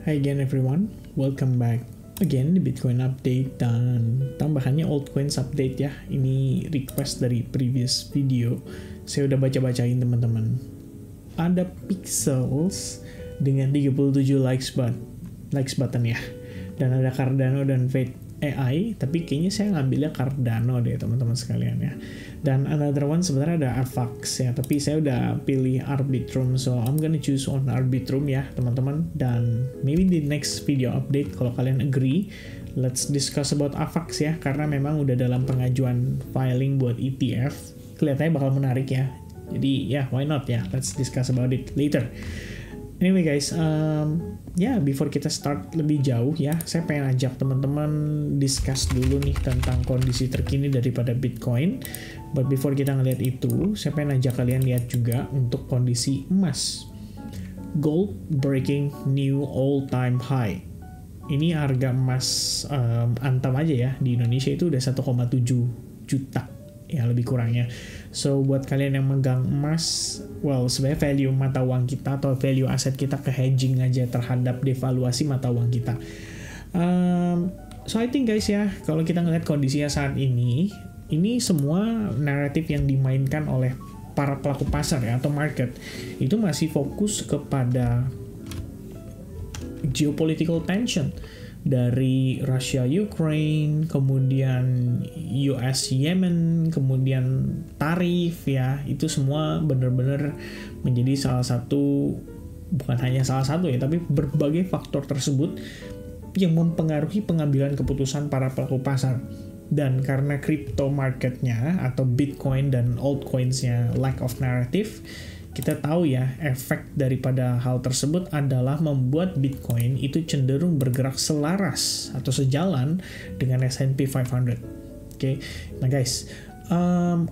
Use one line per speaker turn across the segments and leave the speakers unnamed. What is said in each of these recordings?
Hi again everyone, welcome back again di Bitcoin Update dan tambahannya altcoins update ya. Ini request dari previous video. Saya udah baca-bacain teman-teman. Ada Pixels dengan 37 likes button ya. Dan ada Cardano dan Fate AI, tapi kayaknya saya ngambilnya Cardano deh teman-teman sekalian ya. Dan another one sebenarnya ada Avax ya, tapi saya udah pilih Arbitrum, so I'm gonna choose on Arbitrum ya teman-teman. Dan maybe di next video update kalau kalian agree, let's discuss about Avax ya, karena memang udah dalam pengajuan filing buat ETF. Kelihatannya bakal menarik ya. Jadi ya, why not ya, let's discuss about it later. Anyway guys, before kita start lebih jauh ya, saya pengen ajak teman-teman discuss dulu nih tentang kondisi terkini daripada Bitcoin. But before kita ngeliat itu, saya pengen ajak kalian lihat juga untuk kondisi emas. Gold breaking new all-time high. Ini harga emas antam aja ya, di Indonesia itu udah 1,7 juta ya lebih kurangnya. So buat kalian yang megang emas, well sebenarnya value mata uang kita atau value aset kita ke hedging aja terhadap devaluasi mata uang kita. So I think guys ya, kalau kita ngeliat kondisinya saat ini semua naratif yang dimainkan oleh para pelaku pasar ya atau market itu masih fokus kepada geopolitical tension. Dari Russia Ukraine, kemudian US Yemen, kemudian tarif ya, itu semua benar-benar menjadi salah satu, bukan hanya salah satu ya, tapi berbagai faktor tersebut yang mempengaruhi pengambilan keputusan para pelaku pasar. Dan karena crypto marketnya atau Bitcoin dan altcoins-nya lack of narrative, kita tahu ya, efek daripada hal tersebut adalah membuat Bitcoin itu cenderung bergerak selaras atau sejalan dengan S&P 500. Oke. Nah guys,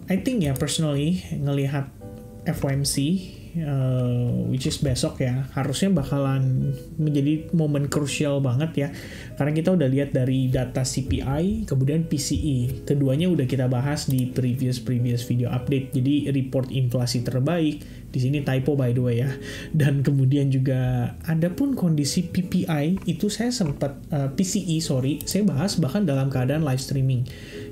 I think ya personally ngelihat FOMC which is besok ya, harusnya bakalan menjadi momen krusial banget ya, karena kita udah lihat dari data CPI kemudian PCE, keduanya udah kita bahas di previous video update. Jadi report inflasi terbaik di sini, typo by the way ya, dan kemudian juga ada pun kondisi PPI itu saya sempat PCE saya bahas bahkan dalam keadaan live streaming.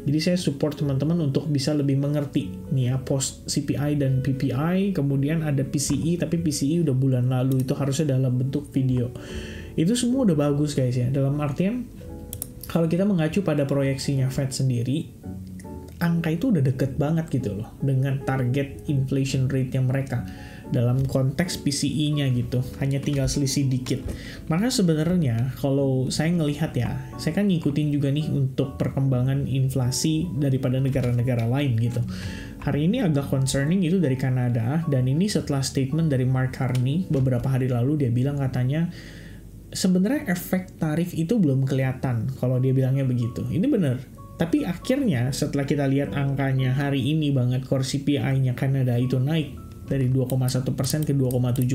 Jadi saya support teman-teman untuk bisa lebih mengerti nih ya, post CPI dan PPI, kemudian ada PCE, tapi PCE udah bulan lalu, itu harusnya dalam bentuk video. Itu semua udah bagus guys ya, dalam artian kalau kita mengacu pada proyeksinya Fed sendiri, angka itu udah deket banget gitu loh dengan target inflation rate-nya mereka dalam konteks PCE-nya gitu, hanya tinggal selisih dikit. Maka sebenarnya kalau saya ngelihat ya, saya kan ngikutin juga nih untuk perkembangan inflasi daripada negara-negara lain gitu. Hari ini agak concerning itu dari Kanada, dan ini setelah statement dari Mark Carney beberapa hari lalu, dia bilang katanya sebenarnya efek tarif itu belum kelihatan, kalau dia bilangnya begitu. Ini benar. Tapi akhirnya setelah kita lihat angkanya hari ini banget, core CPI-nya Kanada itu naik dari 2,1% ke 2,7%.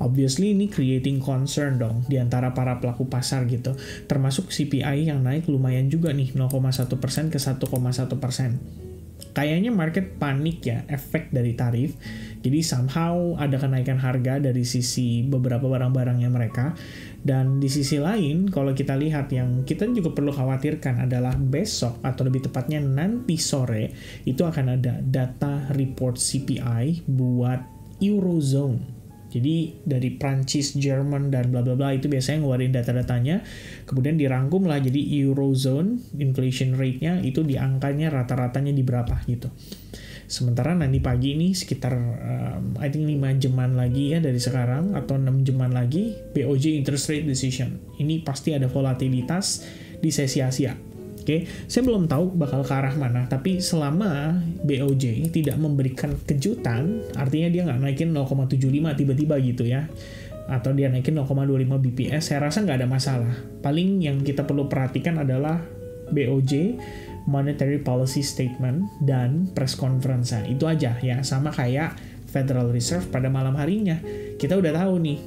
Obviously ini creating concern dong di antara para pelaku pasar gitu. Termasuk CPI yang naik lumayan juga nih, 0,1% ke 1,1%. Kayaknya market panik ya, efek dari tarif. Jadi somehow ada kenaikan harga dari sisi beberapa barang-barangnya mereka. Dan di sisi lain, kalau kita lihat yang kita juga perlu khawatirkan adalah besok, atau lebih tepatnya nanti sore, itu akan ada data report CPI buat Eurozone. Jadi dari Prancis, Jerman, dan bla bla bla itu biasanya ngeluarin data-datanya, kemudian dirangkum lah jadi Eurozone inflation rate-nya itu di angkanya rata-ratanya di berapa gitu. Sementara nanti pagi ini sekitar I think 5 jaman lagi ya dari sekarang, atau 6 jaman lagi, BOJ interest rate decision. Ini pasti ada volatilitas di sesi Asia. Oke, saya belum tahu bakal ke arah mana, tapi selama BOJ tidak memberikan kejutan, artinya dia nggak naikin 0,75 tiba-tiba gitu ya, atau dia naikin 0,25 BPS, saya rasa nggak ada masalah. Paling yang kita perlu perhatikan adalah BOJ, Monetary Policy Statement, dan press conference. Itu aja ya, sama kayak Federal Reserve pada malam harinya. Kita udah tahu nih,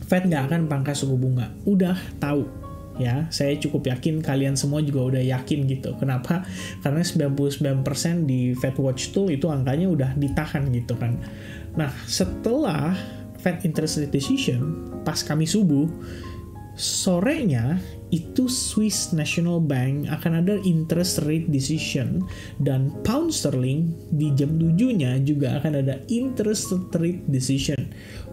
Fed nggak akan pangkas suku bunga. Udah tahu. Ya, saya cukup yakin kalian semua juga udah yakin gitu. Kenapa? Karena 99% di Fed Watch Tool itu angkanya udah ditahan gitu kan. Nah, setelah Fed interest rate decision pas Kamis subuh, sorenya itu Swiss National Bank akan ada interest rate decision, dan pound sterling di jam 7-nya juga akan ada interest rate decision.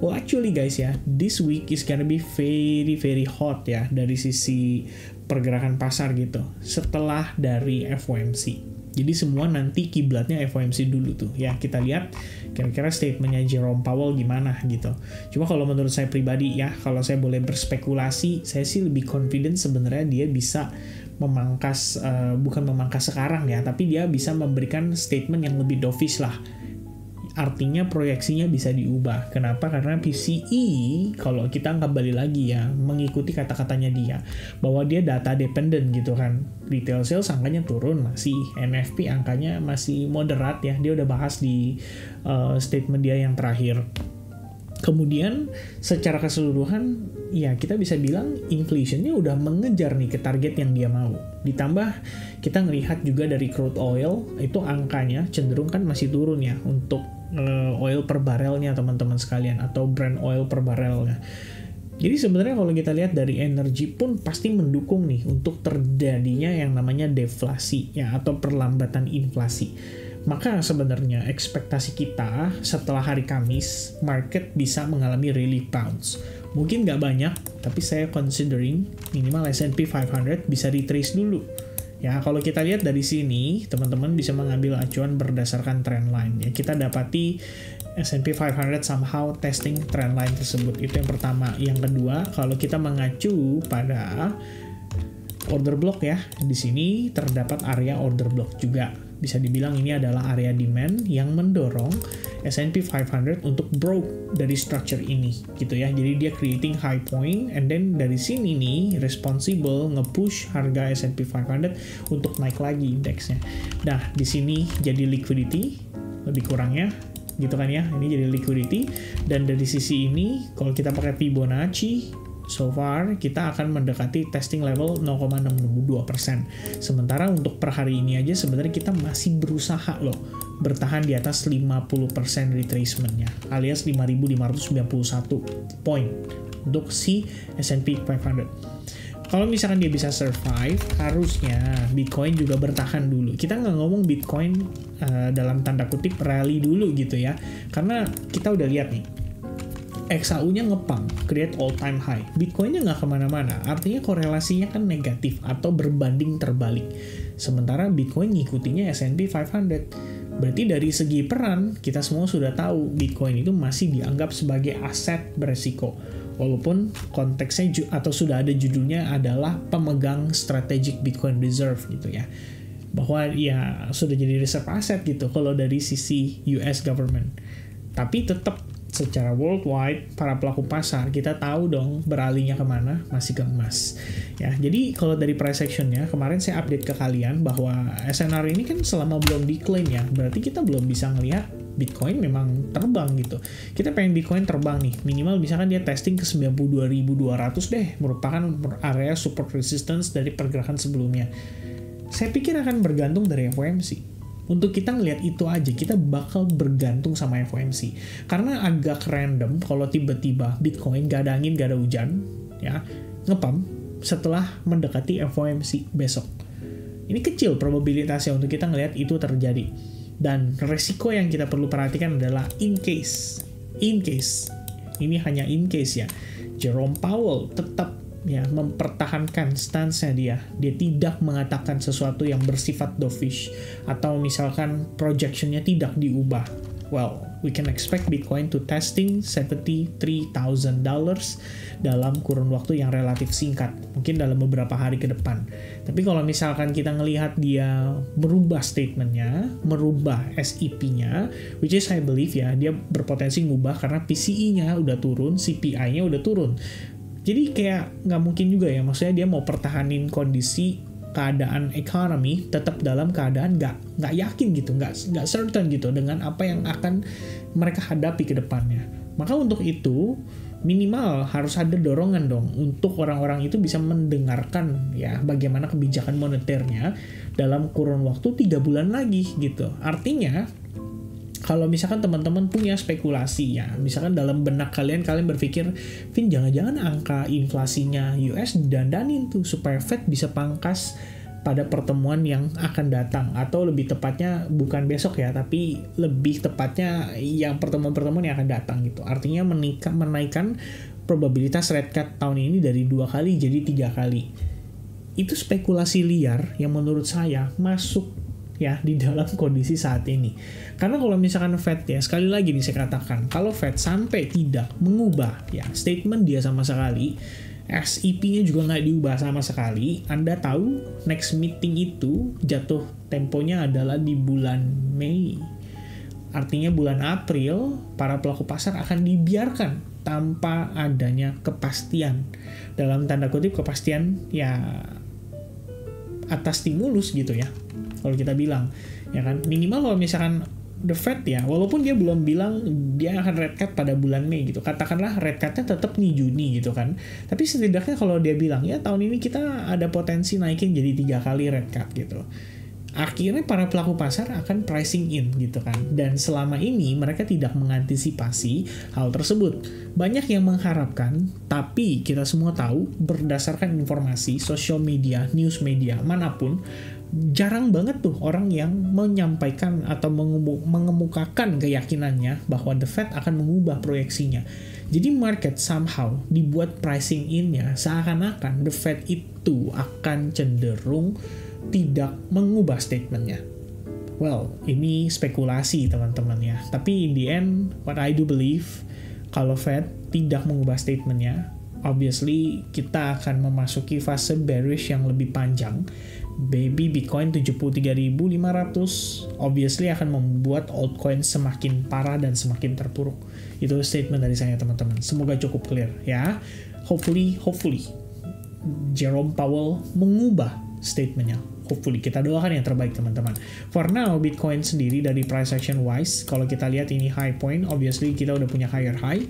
Well, actually guys ya, this week is gonna be very very hot ya dari sisi pergerakan pasar gitu setelah dari FOMC. Jadi semua nanti kiblatnya FOMC dulu tuh ya, kita lihat kira-kira statementnya Jerome Powell gimana gitu. Cuma kalau menurut saya pribadi ya, kalau saya boleh berspekulasi, saya sih lebih confident sebenarnya dia bisa memangkas, bukan memangkas sekarang ya, tapi dia bisa memberikan statement yang lebih dovish lah. Artinya proyeksinya bisa diubah. Kenapa? Karena PCE, kalau kita kembali lagi ya, mengikuti kata-katanya dia, bahwa dia data dependent gitu kan. Retail sales angkanya turun masih, NFP angkanya masih moderat ya. Dia udah bahas di statement dia yang terakhir. Kemudian secara keseluruhan ya kita bisa bilang inflationnya udah mengejar nih ke target yang dia mau. Ditambah kita ngelihat juga dari crude oil itu angkanya cenderung kan masih turun ya untuk oil per barelnya teman-teman sekalian, atau Brent oil per barelnya. Jadi sebenarnya kalau kita lihat dari energi pun pasti mendukung nih untuk terjadinya yang namanya deflasi ya, atau perlambatan inflasi. Maka sebenarnya ekspektasi kita setelah hari Kamis, market bisa mengalami relief bounce. Mungkin nggak banyak, tapi saya considering minimal S&P 500 bisa retrace dulu. Ya, kalau kita lihat dari sini, teman-teman bisa mengambil acuan berdasarkan trend line. Ya, kita dapati S&P 500 somehow testing trend line tersebut. Itu yang pertama. Yang kedua, kalau kita mengacu pada order block ya, di sini terdapat area order block juga. Bisa dibilang ini adalah area demand yang mendorong S&P 500 untuk broke dari structure ini gitu ya. Jadi dia creating high point, and then dari sini nih responsible nge-push harga S&P 500 untuk naik lagi indeksnya. Nah, di sini jadi liquidity lebih kurangnya gitu kan ya. Ini jadi liquidity, dan dari sisi ini kalau kita pakai Fibonacci, so far kita akan mendekati testing level 0,62%. Sementara untuk per hari ini aja sebenarnya kita masih berusaha loh bertahan di atas 50% retracementnya, alias 5.591 poin untuk si S&P 500. Kalau misalkan dia bisa survive, harusnya Bitcoin juga bertahan dulu. Kita nggak ngomong Bitcoin dalam tanda kutip rally dulu gitu ya, karena kita udah lihat nih XAU-nya ngepump, create all-time high. Bitcoin-nya nggak kemana-mana, artinya korelasinya kan negatif atau berbanding terbalik. Sementara Bitcoin ngikutinya S&P 500. Berarti dari segi peran, kita semua sudah tahu Bitcoin itu masih dianggap sebagai aset beresiko. Walaupun konteksnya atau sudah ada judulnya adalah pemegang strategic Bitcoin reserve gitu ya. Bahwa ya sudah jadi reserve aset gitu kalau dari sisi US government. Tapi tetap secara worldwide, para pelaku pasar, kita tahu dong beralihnya kemana, masih ke emas. Ya, jadi kalau dari price action-nya, kemarin saya update ke kalian bahwa SNR ini kan selama belum decline ya, berarti kita belum bisa ngelihat Bitcoin memang terbang gitu. Kita pengen Bitcoin terbang nih, minimal misalkan dia testing ke 92.200 deh, merupakan area support resistance dari pergerakan sebelumnya. Saya pikir akan bergantung dari FOMC. Untuk kita ngelihat itu aja, kita bakal bergantung sama FOMC. Karena agak random kalau tiba-tiba Bitcoin gak ada angin, gak ada hujan, ya, ngepump setelah mendekati FOMC besok. Ini kecil probabilitasnya untuk kita ngelihat itu terjadi. Dan resiko yang kita perlu perhatikan adalah in case, ini hanya in case ya, Jerome Powell tetap ya mempertahankan stance-nya dia tidak mengatakan sesuatu yang bersifat dovish, atau misalkan projection-nya tidak diubah. Well, we can expect Bitcoin to testing $73,000 dalam kurun waktu yang relatif singkat, mungkin dalam beberapa hari ke depan. Tapi kalau misalkan kita ngelihat dia merubah statement-nya, merubah SEP-nya, which is I believe ya, dia berpotensi ngubah karena PCE-nya udah turun, CPI-nya udah turun. Jadi kayak nggak mungkin juga ya, maksudnya dia mau pertahanin kondisi keadaan ekonomi tetap dalam keadaan nggak yakin gitu, nggak certain gitu dengan apa yang akan mereka hadapi ke depannya. Maka untuk itu minimal harus ada dorongan dong untuk orang-orang itu bisa mendengarkan ya bagaimana kebijakan moneternya dalam kurun waktu 3 bulan lagi gitu. Artinya Kalau misalkan teman-teman punya spekulasi ya, misalkan dalam benak kalian berpikir, Vin jangan-jangan angka inflasinya US didandanin tuh supaya Fed bisa pangkas pada pertemuan yang akan datang, atau lebih tepatnya bukan besok ya, tapi lebih tepatnya yang pertemuan-pertemuan yang akan datang gitu. Artinya menaikkan probabilitas rate cut tahun ini dari 2 kali jadi 3 kali. Itu spekulasi liar yang menurut saya masuk ya di dalam kondisi saat ini. Karena kalau misalkan Fed ya, sekali lagi nih saya katakan, kalau Fed sampai tidak mengubah ya statement dia sama sekali, SEP-nya juga nggak diubah sama sekali, Anda tahu next meeting itu jatuh temponya adalah di bulan Mei. Artinya bulan April para pelaku pasar akan dibiarkan tanpa adanya kepastian. Dalam tanda kutip kepastian ya atas stimulus gitu ya. Kalau kita bilang, ya kan, minimal kalau misalkan the Fed ya, walaupun dia belum bilang dia akan rate cut pada bulan Mei gitu, katakanlah rate cut-nya tetap di Juni gitu kan, tapi setidaknya kalau dia bilang, ya tahun ini kita ada potensi naikin jadi 3 kali rate cut gitu, akhirnya para pelaku pasar akan pricing in gitu kan, dan selama ini mereka tidak mengantisipasi hal tersebut. Banyak yang mengharapkan, tapi kita semua tahu berdasarkan informasi sosial media, news media manapun, jarang banget tuh orang yang menyampaikan atau mengemukakan keyakinannya bahwa the Fed akan mengubah proyeksinya. Jadi market somehow dibuat pricing in-nya seakan-akan the Fed itu akan cenderung tidak mengubah statementnya. Well, ini spekulasi teman-teman ya. Tapi in the end, what I do believe, kalau Fed tidak mengubah statementnya, obviously kita akan memasuki fase bearish yang lebih panjang. Baby Bitcoin 73.500 obviously akan membuat altcoin semakin parah dan semakin terpuruk. Itu statement dari saya teman-teman. Semoga cukup clear ya. Hopefully Jerome Powell mengubah statementnya. Hopefully, kita doakan yang terbaik teman-teman. For now, Bitcoin sendiri dari price action wise, kalau kita lihat ini high point, obviously kita udah punya higher high,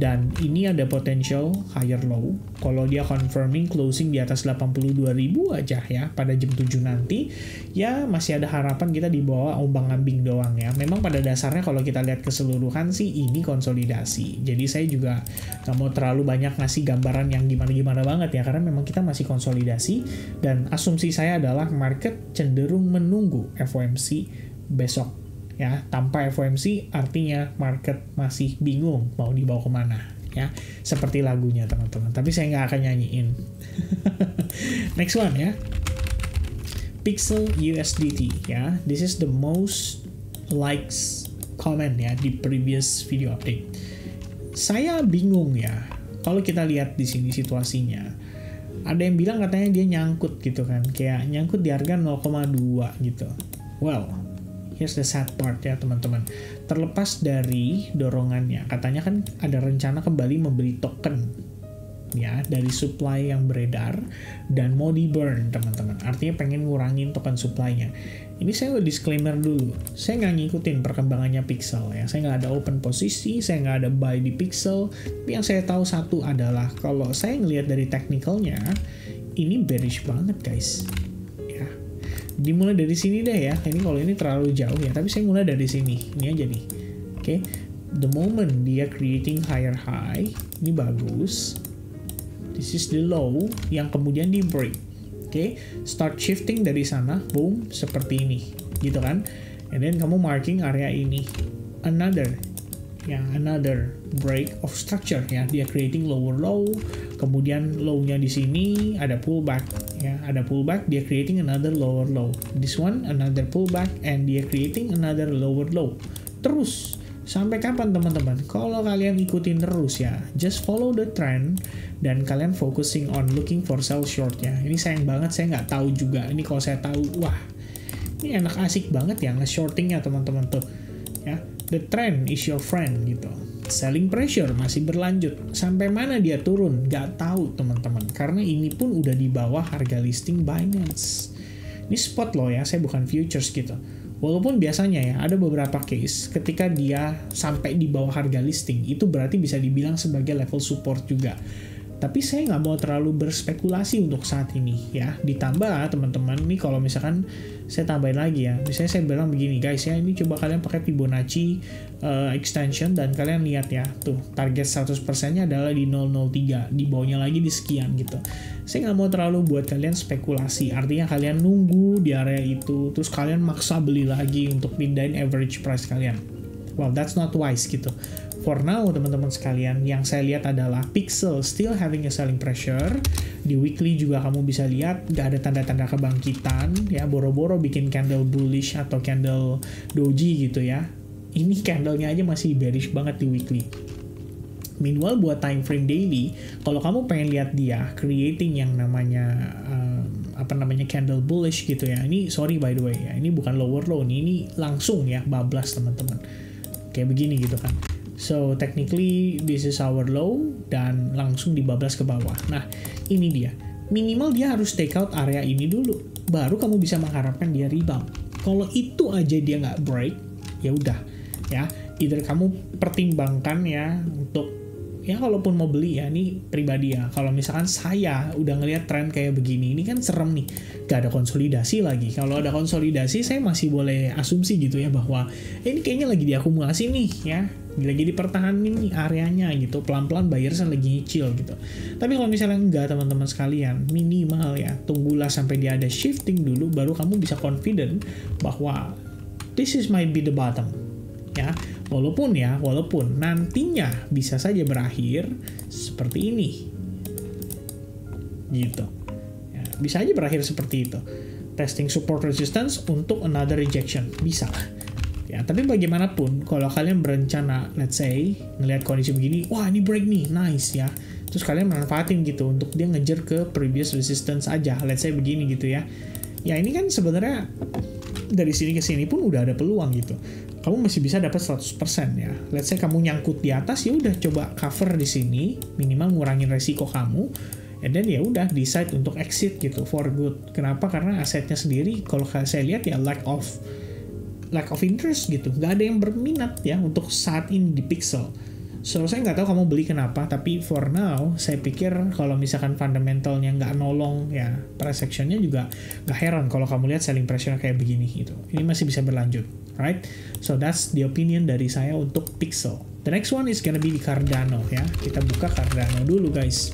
dan ini ada potential higher low. Kalau dia confirming closing di atas 82.000 aja ya, pada jam 7 nanti, ya masih ada harapan kita di bawah ombang-ambing doang ya. Memang pada dasarnya kalau kita lihat keseluruhan sih, ini konsolidasi. Jadi saya juga gak mau terlalu banyak ngasih gambaran yang gimana-gimana banget ya, karena memang kita masih konsolidasi, dan asumsi saya adalah market cenderung menunggu FOMC besok ya. Tanpa FOMC artinya market masih bingung mau dibawa kemana ya, seperti lagunya teman-teman, tapi saya nggak akan nyanyiin. Next one ya, Pixel USDT ya. This is the most likes comment ya di previous video update. Saya bingung ya kalau kita lihat di sini situasinya. Ada yang bilang katanya dia nyangkut gitu kan, kayak nyangkut di harga 0,2 gitu. Well, here's the sad part ya teman-teman. Terlepas dari dorongannya, katanya kan ada rencana kembali membeli token ya dari supply yang beredar dan mau di burn teman-teman. Artinya pengen ngurangin token supply-nya. Ini saya disclaimer dulu, saya nggak ngikutin perkembangannya Pixel ya. Saya nggak ada open posisi, saya nggak ada buy di Pixel. Tapi yang saya tahu satu adalah kalau saya ngelihat dari technicalnya, ini bearish banget guys. Ya, dimulai dari sini deh ya. Ini kalau ini terlalu jauh ya, tapi saya mulai dari sini. Ini aja nih. Oke, the moment dia creating higher high, ini bagus. This is the low yang kemudian di break. Oke, start shifting dari sana, boom, seperti ini, gitu kan? And then kamu marking area ini, another break of structure ya, dia creating lower low, kemudian low-nya di sini ada pullback ya, ada pullback, dia creating another lower low. This one another pullback and dia creating another lower low. Terus sampai kapan teman-teman? Kalau kalian ikutin terus ya, just follow the trend dan kalian focusing on looking for sell short ya. Ini sayang banget saya nggak tahu juga. Ini kalau saya tahu, wah, ini enak asik banget ya nge-shortingnya teman-teman tuh. Ya, the trend is your friend gitu. Selling pressure masih berlanjut. Sampai mana dia turun? Nggak tahu teman-teman. Karena ini pun udah di bawah harga listing Binance. Ini spot loh ya, saya bukan futures gitu. Walaupun biasanya ya, ada beberapa case ketika dia sampai di bawah harga listing, itu berarti bisa dibilang sebagai level support juga. Tapi saya nggak mau terlalu berspekulasi untuk saat ini ya. Ditambah teman-teman, nih kalau misalkan saya tambahin lagi ya. Misalnya saya bilang begini guys ya, ini coba kalian pakai Fibonacci extension dan kalian lihat ya. Tuh, target 100%-nya adalah di 003. Di bawahnya lagi di sekian gitu. Saya nggak mau terlalu buat kalian spekulasi. Artinya kalian nunggu di area itu, terus kalian maksa beli lagi untuk pindahin average price kalian. Well, that's not wise gitu. For now, teman-teman sekalian, yang saya lihat adalah Pixel still having a selling pressure. Di weekly juga kamu bisa lihat gak ada tanda-tanda kebangkitan, ya boro-boro bikin candle bullish atau candle doji gitu ya. Ini candlenya aja masih bearish banget di weekly. Meanwhile, buat time frame daily, kalau kamu pengen lihat dia creating yang namanya candle bullish gitu ya. Ini sorry by the way ya, ini bukan lower low nih, ini langsung ya bablas teman-teman. Kayak begini gitu kan. So, technically, this is our low, dan langsung dibablas ke bawah. Nah, ini dia. Minimal dia harus take out area ini dulu. Baru kamu bisa mengharapkan dia rebound. Kalau itu aja dia nggak break, ya udah. Ya, either kamu pertimbangkan ya untuk, ya kalaupun mau beli ya, ini pribadi ya. Kalau misalkan saya udah ngelihat tren kayak begini, ini kan serem nih. Gak ada konsolidasi lagi. Kalau ada konsolidasi, saya masih boleh asumsi gitu ya, bahwa ini kayaknya lagi diakumulasi nih ya. Lagi dipertahanin nih areanya gitu, pelan-pelan buyers lagi nyicil gitu. Tapi kalau misalnya enggak teman-teman sekalian, minimal ya tunggulah sampai dia ada shifting dulu, baru kamu bisa confident bahwa this is might be the bottom ya. Walaupun nantinya bisa saja berakhir seperti ini gitu ya, bisa aja berakhir seperti itu, testing support resistance untuk another rejection, bisa. Ya, tapi bagaimanapun, kalau kalian berencana, let's say, ngelihat kondisi begini, wah ini break nih, nice ya. Terus kalian manfaatin gitu untuk dia ngejar ke previous resistance aja, let's say begini gitu ya. Ya ini kan sebenarnya dari sini ke sini pun udah ada peluang gitu. Kamu masih bisa dapat 100% ya. Let's say kamu nyangkut di atas, ya udah coba cover di sini, minimal ngurangin resiko kamu. And then ya udah decide untuk exit gitu for good. Kenapa? Karena asetnya sendiri, kalau saya lihat ya lack of interest gitu, nggak ada yang berminat ya untuk saat ini di Pixel. So saya nggak tahu kamu beli kenapa, tapi for now saya pikir kalau misalkan fundamentalnya nggak nolong ya, price actionnya juga nggak heran kalau kamu lihat selling pressure kayak begini gitu. Ini masih bisa berlanjut, right? So that's the opinion dari saya untuk Pixel. The next one is gonna be di Cardano ya. Kita buka Cardano dulu guys.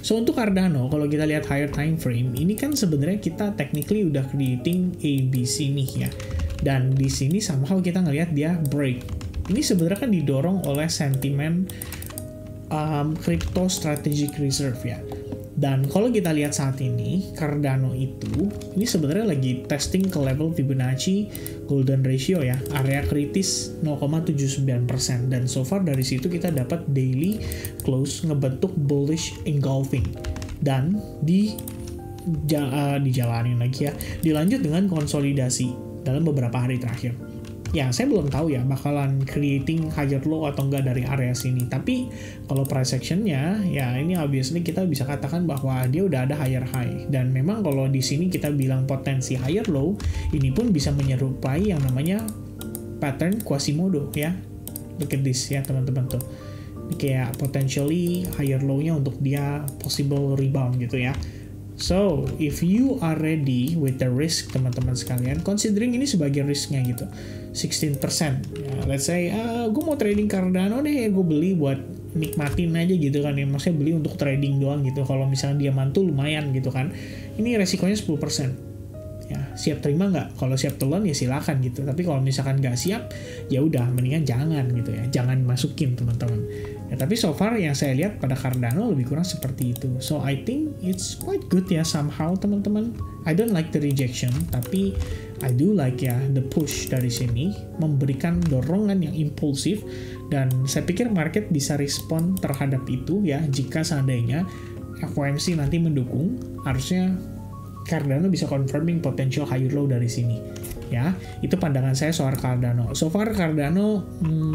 So untuk Cardano, kalau kita lihat higher time frame, ini kan sebenarnya kita technically udah creating ABC nih ya. Dan di sini somehow kita ngelihat dia break. Ini sebenarnya kan didorong oleh sentimen crypto strategic reserve ya. Dan kalau kita lihat saat ini, Cardano itu, ini sebenarnya lagi testing ke level Fibonacci golden ratio ya, area kritis 0,79%. Dan so far dari situ kita dapat daily close ngebentuk bullish engulfing. Dan dijalanin lagi ya, dilanjut dengan konsolidasi dalam beberapa hari terakhir. Ya, saya belum tahu ya bakalan creating higher low atau enggak dari area sini. Tapi kalau price actionnya, ya ini obviously kita bisa katakan bahwa dia udah ada higher high. Dan memang kalau di sini kita bilang potensi higher low, ini pun bisa menyerupai yang namanya pattern Quasimodo ya. Look at this ya teman-teman tuh. Ini kayak potentially higher low-nya untuk dia possible rebound gitu ya. So, if you are ready with the risk, teman-teman sekalian, considering ini sebagai risknya gitu, 16%. Ya, let's say, gue mau trading Cardano deh, gue beli buat nikmatin aja gitu kan ya. Maksudnya beli untuk trading doang gitu. Kalau misalnya dia mantul lumayan gitu kan. Ini resikonya 10%. Ya, siap terima nggak? Kalau siap telan ya silakan gitu. Tapi kalau misalkan nggak siap, ya udah mendingan jangan gitu ya. Jangan masukin teman-teman. Ya, tapi so far yang saya lihat pada Cardano lebih kurang seperti itu. So I think it's quite good ya somehow teman-teman. I don't like the rejection, tapi I do like ya the push dari sini, memberikan dorongan yang impulsif, dan saya pikir market bisa respon terhadap itu ya. Jika seandainya FOMC nanti mendukung, harusnya Cardano bisa confirming potential higher low dari sini. Ya, itu pandangan saya soal Cardano. So far Cardano,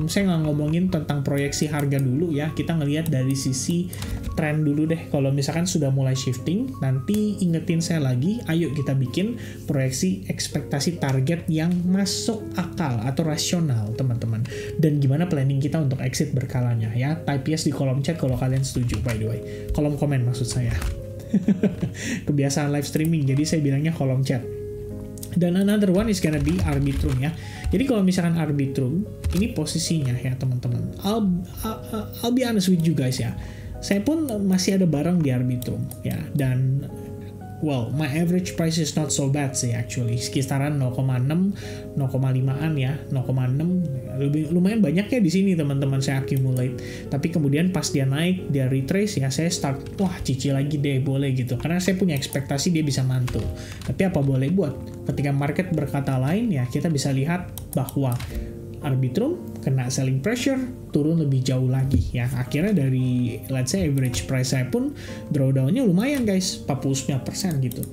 saya nggak ngomongin tentang proyeksi harga dulu ya. Kita ngelihat dari sisi tren dulu deh. Kalau misalkan sudah mulai shifting, nanti ingetin saya lagi. Ayo kita bikin proyeksi ekspektasi target yang masuk akal atau rasional, teman-teman. Dan gimana planning kita untuk exit berkalanya ya. Type yes di kolom chat kalau kalian setuju, by the way. Kolom komen maksud saya. Kebiasaan live streaming, jadi saya bilangnya kolom chat. Dan another one is gonna be Arbitrum ya. Jadi kalau misalkan Arbitrum, ini posisinya ya teman-teman. I'll be honest with you guys ya. Saya pun masih ada barang di Arbitrum ya. Dan well, my average price is not so bad sih actually. Sekitaran 0,6, 0,5an ya, 0,6. Lumayan banyak ya di sini teman-teman saya accumulate. Tapi kemudian pas dia naik, dia retrace ya, saya start, wah cicil lagi deh, boleh gitu. Karena saya punya ekspektasi dia bisa mantul. Tapi apa boleh buat? Ketika market berkata lain ya, kita bisa lihat bahwa Arbitrum kena selling pressure, turun lebih jauh lagi ya. Akhirnya dari let's say average price saya pun drawdown-nya lumayan guys, 49% gitu.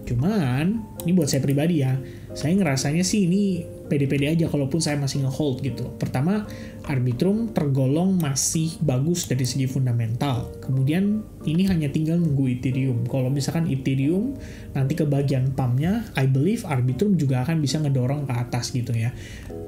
Cuman ini buat saya pribadi ya, saya ngerasanya sih ini pede-pede aja kalaupun saya masih nge-hold gitu. Pertama, Arbitrum tergolong masih bagus dari segi fundamental. Kemudian ini hanya tinggal nunggu Ethereum. Kalau misalkan Ethereum nanti ke bagian pump-nya, I believe Arbitrum juga akan bisa ngedorong ke atas gitu ya.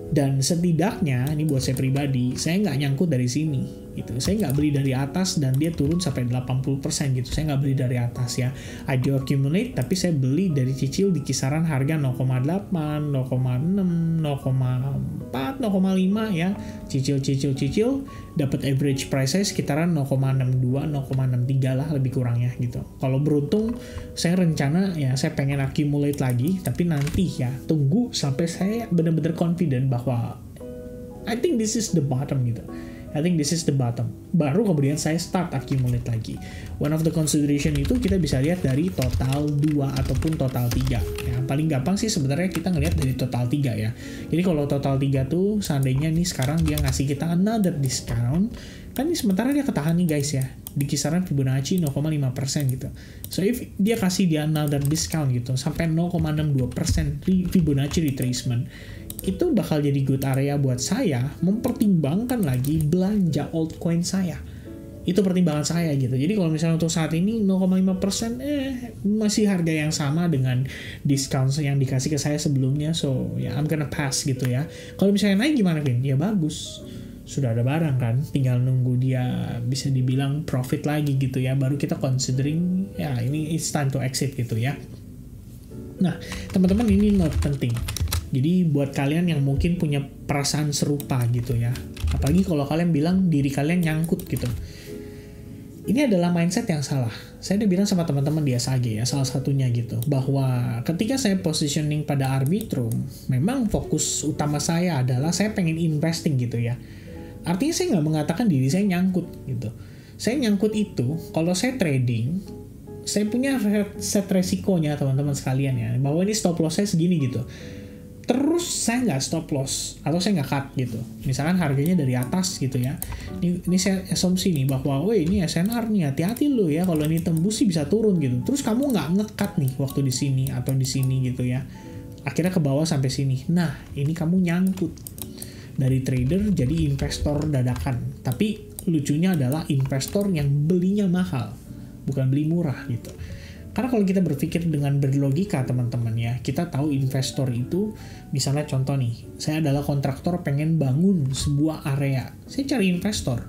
Dan setidaknya, ini buat saya pribadi, saya nggak nyangkut dari sini. Gitu. Saya nggak beli dari atas dan dia turun sampai 80% gitu. Saya nggak beli dari atas ya. I do accumulate, tapi saya beli dari cicil di kisaran harga 0,8, 0,6, 0,4, 0,5 ya. Cicil, dapat average price saya sekitaran 0,62, 0,63 lah lebih kurangnya gitu. Kalau beruntung, saya rencana ya saya pengen accumulate lagi, tapi nanti ya tunggu sampai saya benar-benar confident bahwa I think this is the bottom gitu. I think this is the bottom. Baru kemudian saya start accumulate lagi. One of the consideration itu kita bisa lihat dari total 2 ataupun total 3. Ya, paling gampang sih sebenarnya kita ngelihat dari total 3 ya. Jadi kalau total 3 tuh seandainya nih sekarang dia ngasih kita another discount, kan ini sementara dia ketahan nih guys ya. Di kisaran Fibonacci 0,5% gitu. So if dia kasih dia another discount gitu sampai 0,62% Fibonacci retracement, itu bakal jadi good area buat saya mempertimbangkan lagi belanja altcoin saya. Itu pertimbangan saya gitu. Jadi kalau misalnya untuk saat ini 0,5% masih harga yang sama dengan discount yang dikasih ke saya sebelumnya. So ya I'm gonna pass gitu ya. Kalau misalnya naik gimana Vin? Ya bagus. Sudah ada barang kan, tinggal nunggu dia bisa dibilang profit lagi gitu ya. Baru kita considering ya ini it's time to exit gitu ya. Nah teman-teman ini note penting. Jadi buat kalian yang mungkin punya perasaan serupa gitu ya. Apalagi kalau kalian bilang diri kalian nyangkut gitu. Ini adalah mindset yang salah. Saya udah bilang sama teman-teman di SAG ya, salah satunya gitu. Bahwa ketika saya positioning pada Arbitrum, memang fokus utama saya adalah saya pengen investing gitu ya. Artinya saya nggak mengatakan diri saya nyangkut gitu. Saya nyangkut itu, kalau saya trading, saya punya set resikonya teman-teman sekalian ya. Bahwa ini stop loss saya segini gitu. Terus saya nggak stop loss atau saya nggak cut gitu. Misalkan harganya dari atas gitu ya. Ini saya asumsi nih bahwa, weh ini SNR nih, hati-hati lo ya kalau ini tembus sih bisa turun gitu. Terus kamu nggak nge-cut nih waktu di sini atau di sini gitu ya. Akhirnya ke bawah sampai sini. Nah ini kamu nyangkut dari trader jadi investor dadakan. Tapi lucunya adalah investor yang belinya mahal, bukan beli murah gitu. Karena kalau kita berpikir dengan berlogika teman-teman ya, kita tahu investor itu, misalnya contoh nih, saya adalah kontraktor pengen bangun sebuah area. Saya cari investor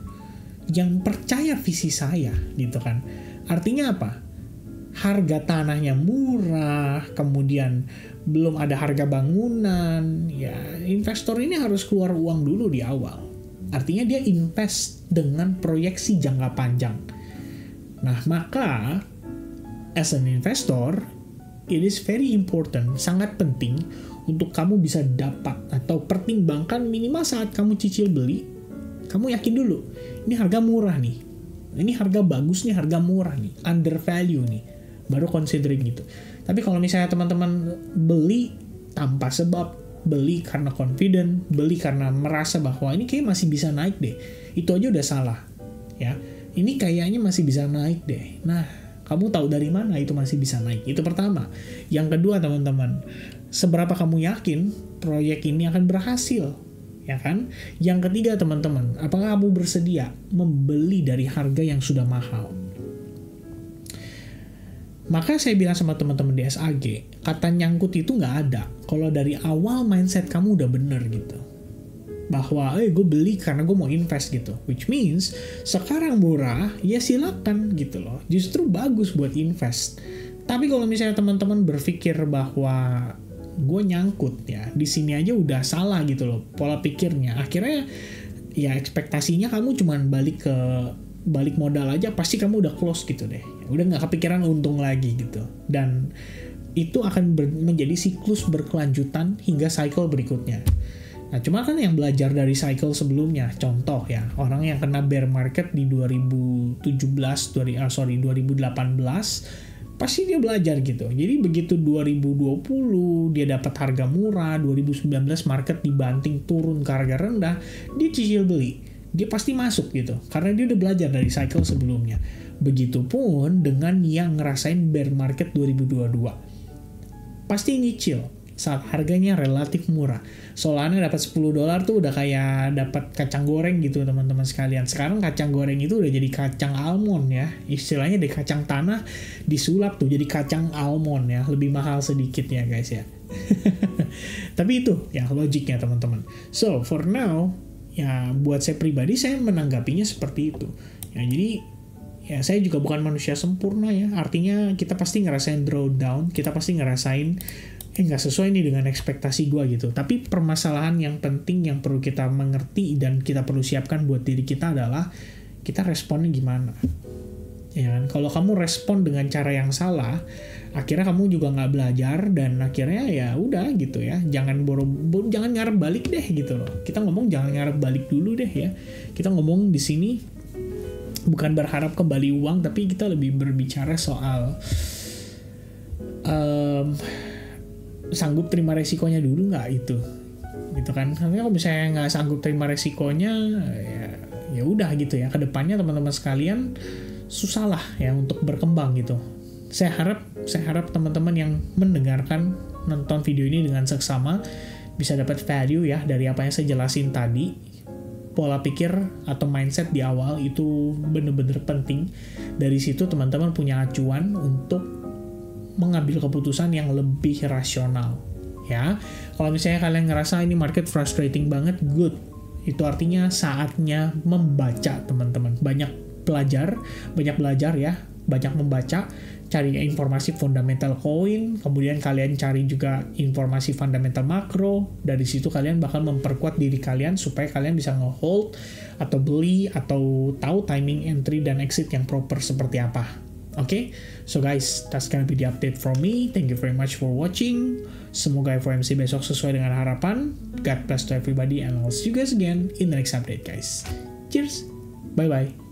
yang percaya visi saya gitu kan. Artinya apa? Harga tanahnya murah, kemudian belum ada harga bangunan, ya investor ini harus keluar uang dulu di awal. Artinya dia invest dengan proyeksi jangka panjang. Nah, maka as an investor, it is very important, sangat penting untuk kamu bisa dapat atau pertimbangkan minimal saat kamu cicil beli, kamu yakin dulu, ini harga murah nih, ini harga bagus nih, harga murah nih, under value nih, baru considering gitu. Tapi kalau misalnya teman-teman beli tanpa sebab, beli karena confident, beli karena merasa bahwa ini kayak masih bisa naik deh, itu aja udah salah, ya. Ini kayaknya masih bisa naik deh. Nah, kamu tahu dari mana itu masih bisa naik? Itu pertama. Yang kedua teman-teman, seberapa kamu yakin proyek ini akan berhasil, ya kan? Yang ketiga teman-teman, apakah kamu bersedia membeli dari harga yang sudah mahal? Maka saya bilang sama teman-teman di SAG, kata nyangkut itu nggak ada. Kalau dari awal mindset kamu udah bener gitu. Bahwa, gue beli karena gue mau invest gitu. Which means, sekarang murah, ya silakan gitu loh. Justru bagus buat invest. Tapi kalau misalnya teman-teman berpikir bahwa gue nyangkut ya, di sini aja udah salah gitu loh pola pikirnya. Akhirnya, ya ekspektasinya kamu cuman balik modal aja, pasti kamu udah close gitu deh. Udah nggak kepikiran untung lagi gitu. Dan itu akan menjadi siklus berkelanjutan hingga cycle berikutnya. Nah, cuma kan yang belajar dari cycle sebelumnya, contoh ya, orang yang kena bear market di 2018, pasti dia belajar gitu. Jadi begitu 2020 dia dapat harga murah, 2019 market dibanting turun ke harga rendah, dia cicil beli. Dia pasti masuk gitu, karena dia udah belajar dari cycle sebelumnya. Begitupun dengan yang ngerasain bear market 2022. Pasti nyicil saat harganya relatif murah. Soalnya dapat $10 tuh udah kayak dapat kacang goreng gitu teman-teman sekalian. Sekarang kacang goreng itu udah jadi kacang almond ya. Istilahnya dari kacang tanah disulap tuh jadi kacang almond ya. Lebih mahal sedikit ya guys ya. Tapi itu ya logiknya teman-teman. So for now ya buat saya pribadi saya menanggapinya seperti itu. Ya jadi ya saya juga bukan manusia sempurna ya. Artinya kita pasti ngerasain drawdown, kita pasti ngerasain nggak sesuai nih dengan ekspektasi gue gitu. Tapi permasalahan yang penting yang perlu kita mengerti dan kita perlu siapkan buat diri kita adalah kita responnya gimana. Ya kan? Kalau kamu respon dengan cara yang salah, akhirnya kamu juga nggak belajar dan akhirnya ya udah gitu ya. Jangan ngarep balik deh gitu loh. Kita ngomong jangan ngarep balik dulu deh ya. Kita ngomong di sini bukan berharap kembali uang, tapi kita lebih berbicara soal sanggup terima resikonya dulu nggak itu gitu kan. Karena kalau misalnya nggak sanggup terima resikonya ya udah gitu ya, kedepannya teman-teman sekalian susah lah ya untuk berkembang gitu. Saya harap teman-teman yang mendengarkan nonton video ini dengan seksama bisa dapat value ya dari apa yang saya jelasin tadi. Pola pikir atau mindset di awal itu bener-bener penting. Dari situ teman-teman punya acuan untuk mengambil keputusan yang lebih rasional ya. Kalau misalnya kalian ngerasa ini market frustrating banget, good. Itu artinya saatnya membaca teman-teman. Banyak belajar ya, banyak membaca, cari informasi fundamental koin, kemudian kalian cari juga informasi fundamental makro. Dari situ kalian bakal memperkuat diri kalian supaya kalian bisa nge-hold atau beli atau tahu timing entry dan exit yang proper seperti apa. Okay, so guys, that's gonna be the update from me. Thank you very much for watching. Semoga FOMC besok sesuai dengan harapan. God bless to everybody and I'll see you guys again in the next update guys. Cheers, bye bye.